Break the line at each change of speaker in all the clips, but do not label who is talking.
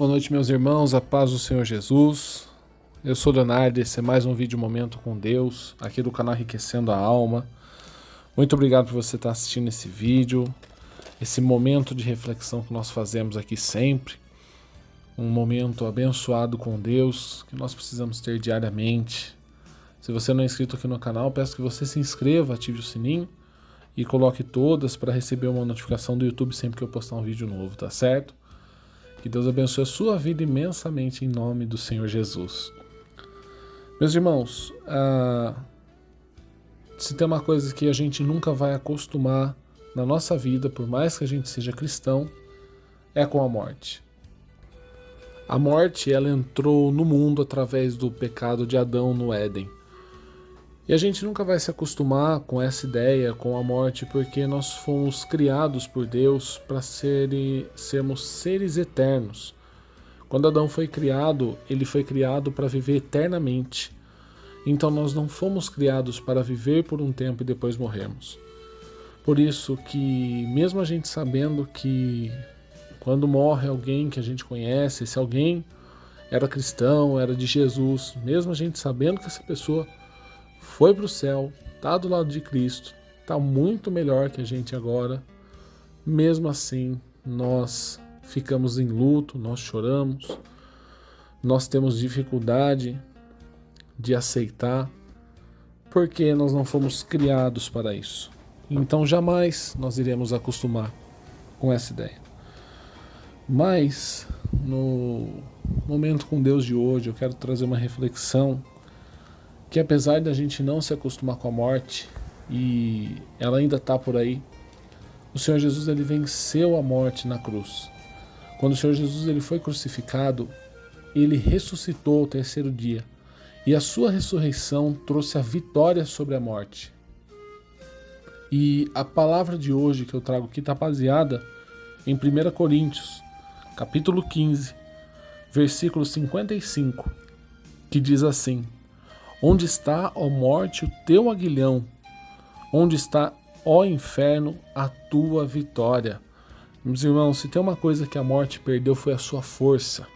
Boa noite, meus irmãos, a paz do Senhor Jesus. Eu sou Leonardo, esse é mais um vídeo Momento com Deus, aqui do canal Enriquecendo a Alma. Muito obrigado por você estar assistindo esse vídeo, esse momento de reflexão que nós fazemos aqui sempre. Um momento abençoado com Deus, que nós precisamos ter diariamente. Se você não é inscrito aqui no canal, peço que você se inscreva, ative o sininho e coloque todas para receber uma notificação do YouTube sempre que eu postar um vídeo novo, tá certo? Que Deus abençoe a sua vida imensamente em nome do Senhor Jesus. Meus irmãos, se tem uma coisa que a gente nunca vai acostumar na nossa vida, por mais que a gente seja cristão, é com a morte. A morte, ela entrou no mundo através do pecado de Adão no Éden. E a gente nunca vai se acostumar com essa ideia, com a morte, porque nós fomos criados por Deus para sermos seres eternos. Quando Adão foi criado, ele foi criado para viver eternamente. Então nós não fomos criados para viver por um tempo e depois morrermos. Por isso que, mesmo a gente sabendo que quando morre alguém que a gente conhece, se alguém era cristão, era de Jesus, mesmo a gente sabendo que essa pessoa foi para o céu, está do lado de Cristo, está muito melhor que a gente agora, mesmo assim nós ficamos em luto, nós choramos, nós temos dificuldade de aceitar, porque nós não fomos criados para isso. Então jamais nós iremos acostumar com essa ideia. Mas no momento com Deus de hoje eu quero trazer uma reflexão que, apesar da gente não se acostumar com a morte, e ela ainda está por aí, o Senhor Jesus ele venceu a morte na cruz. Quando o Senhor Jesus ele foi crucificado, ele ressuscitou ao terceiro dia, e a sua ressurreição trouxe a vitória sobre a morte. E a palavra de hoje que eu trago aqui está baseada em 1 Coríntios, capítulo 15, versículo 55, que diz assim: Onde está, ó morte, o teu aguilhão? Onde está, ó inferno, a tua vitória? Meus irmãos, se tem uma coisa que a morte perdeu foi a sua força.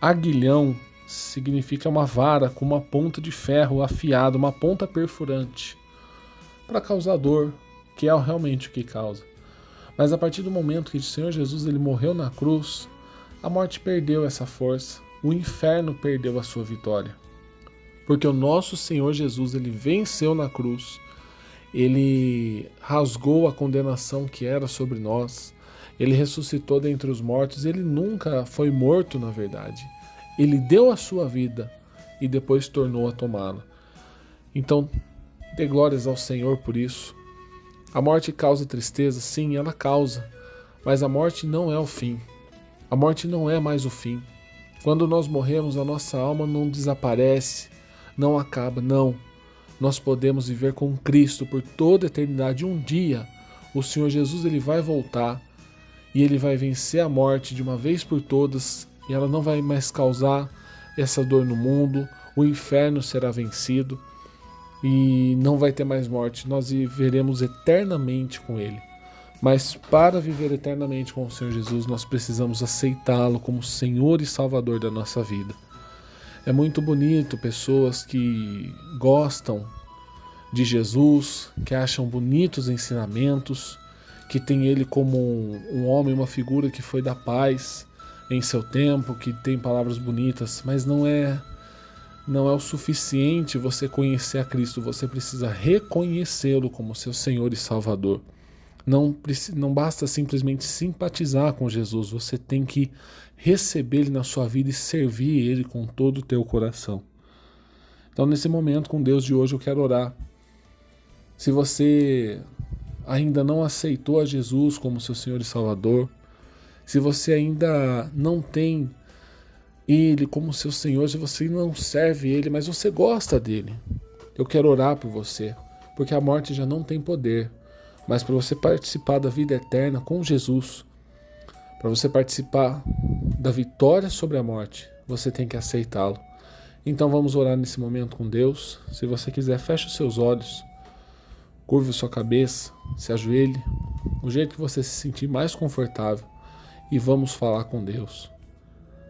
Aguilhão significa uma vara com uma ponta de ferro afiada, uma ponta perfurante, para causar dor, que é realmente o que causa. Mas a partir do momento que o Senhor Jesus ele morreu na cruz, a morte perdeu essa força, o inferno perdeu a sua vitória. Porque o nosso Senhor Jesus, ele venceu na cruz, ele rasgou a condenação que era sobre nós, ele ressuscitou dentre os mortos, ele nunca foi morto na verdade. Ele deu a sua vida e depois tornou a tomá-la. Então, dê glórias ao Senhor por isso. A morte causa tristeza? Sim, ela causa, mas a morte não é o fim. A morte não é mais o fim. Quando nós morremos, a nossa alma não desaparece, não acaba, não. Nós podemos viver com Cristo por toda a eternidade. Um dia, o Senhor Jesus ele vai voltar e ele vai vencer a morte de uma vez por todas e ela não vai mais causar essa dor no mundo. O inferno será vencido e não vai ter mais morte. Nós viveremos eternamente com Ele. Mas para viver eternamente com o Senhor Jesus, nós precisamos aceitá-lo como Senhor e Salvador da nossa vida. É muito bonito pessoas que gostam de Jesus, que acham bonitos ensinamentos, que tem ele como um homem, uma figura que foi da paz em seu tempo, que tem palavras bonitas, mas não é o suficiente você conhecer a Cristo, você precisa reconhecê-lo como seu Senhor e Salvador. Não basta simplesmente simpatizar com Jesus, você tem que receber Ele na sua vida e servir Ele com todo o teu coração. Então, nesse momento com Deus de hoje, eu quero orar. Se você ainda não aceitou a Jesus como seu Senhor e Salvador, se você ainda não tem Ele como seu Senhor, se você não serve Ele, mas você gosta dEle, eu quero orar por você, porque a morte já não tem poder. Mas para você participar da vida eterna com Jesus, para você participar da vitória sobre a morte, você tem que aceitá-lo. Então vamos orar nesse momento com Deus. Se você quiser, feche os seus olhos, curve sua cabeça, se ajoelhe, o jeito que você se sentir mais confortável, e vamos falar com Deus.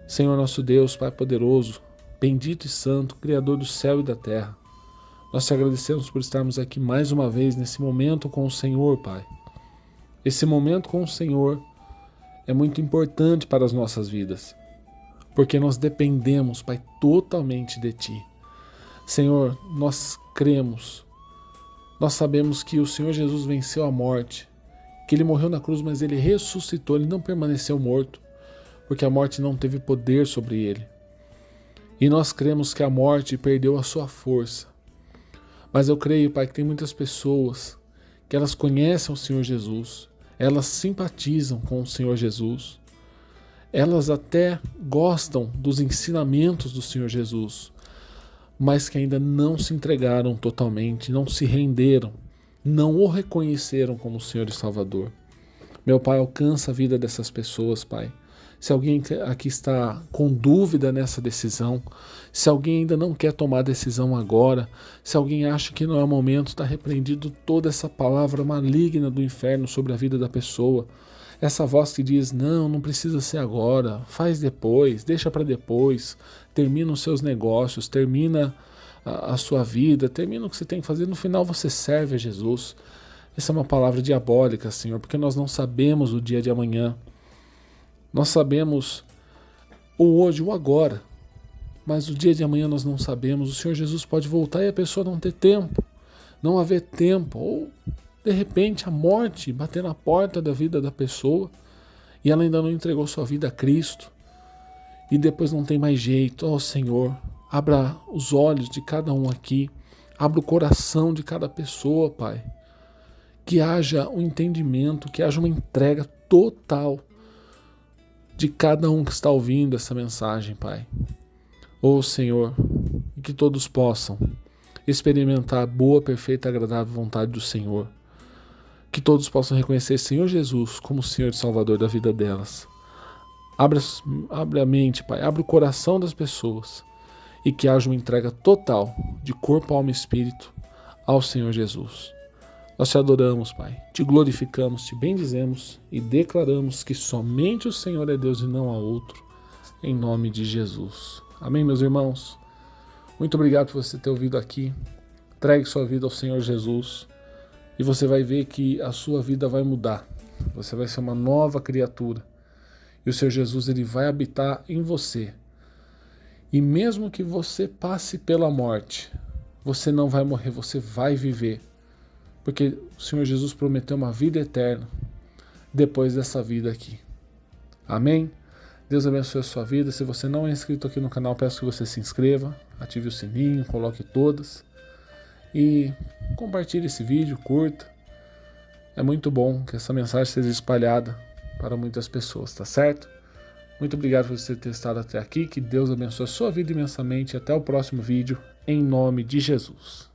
Senhor nosso Deus, Pai poderoso, bendito e santo, Criador do céu e da terra, nós te agradecemos por estarmos aqui mais uma vez nesse momento com o Senhor, Pai. Esse momento com o Senhor é muito importante para as nossas vidas, porque nós dependemos, Pai, totalmente de Ti. Senhor, nós cremos, nós sabemos que o Senhor Jesus venceu a morte, que Ele morreu na cruz, mas Ele ressuscitou, Ele não permaneceu morto, porque a morte não teve poder sobre Ele. E nós cremos que a morte perdeu a sua força. Mas eu creio, Pai, que tem muitas pessoas que elas conhecem o Senhor Jesus, elas simpatizam com o Senhor Jesus, elas até gostam dos ensinamentos do Senhor Jesus, mas que ainda não se entregaram totalmente, não se renderam, não o reconheceram como Senhor e Salvador. Meu Pai, alcança a vida dessas pessoas, Pai. Se alguém aqui está com dúvida nessa decisão, se alguém ainda não quer tomar a decisão agora, se alguém acha que não é o momento, está repreendido toda essa palavra maligna do inferno sobre a vida da pessoa. Essa voz que diz, não precisa ser agora, faz depois, deixa para depois, termina os seus negócios, termina a sua vida, termina o que você tem que fazer, no final você serve a Jesus. Essa é uma palavra diabólica, Senhor, porque nós não sabemos o dia de amanhã. Nós sabemos o hoje, o agora, mas o dia de amanhã nós não sabemos. O Senhor Jesus pode voltar e a pessoa não ter tempo, não haver tempo, ou de repente a morte bater na porta da vida da pessoa e ela ainda não entregou sua vida a Cristo e depois não tem mais jeito. Ó Senhor, abra os olhos de cada um aqui, abra o coração de cada pessoa, Pai, que haja um entendimento, que haja uma entrega total de cada um que está ouvindo essa mensagem, Pai. Ó Senhor, e que todos possam experimentar a boa, perfeita e agradável vontade do Senhor. Que todos possam reconhecer Senhor Jesus como Senhor e Salvador da vida delas. Abre a mente, Pai, abre o coração das pessoas e que haja uma entrega total de corpo, alma e espírito ao Senhor Jesus. Nós te adoramos, Pai, te glorificamos, te bendizemos e declaramos que somente o Senhor é Deus e não há outro, em nome de Jesus. Amém, meus irmãos? Muito obrigado por você ter ouvido aqui. Entregue sua vida ao Senhor Jesus e você vai ver que a sua vida vai mudar. Você vai ser uma nova criatura e o Senhor Jesus ele vai habitar em você. E mesmo que você passe pela morte, você não vai morrer, você vai viver. Porque o Senhor Jesus prometeu uma vida eterna depois dessa vida aqui. Amém? Deus abençoe a sua vida. Se você não é inscrito aqui no canal, peço que você se inscreva, ative o sininho, coloque todas e compartilhe esse vídeo, curta. É muito bom que essa mensagem seja espalhada para muitas pessoas, tá certo? Muito obrigado por você ter estado até aqui. Que Deus abençoe a sua vida imensamente. Até o próximo vídeo, em nome de Jesus.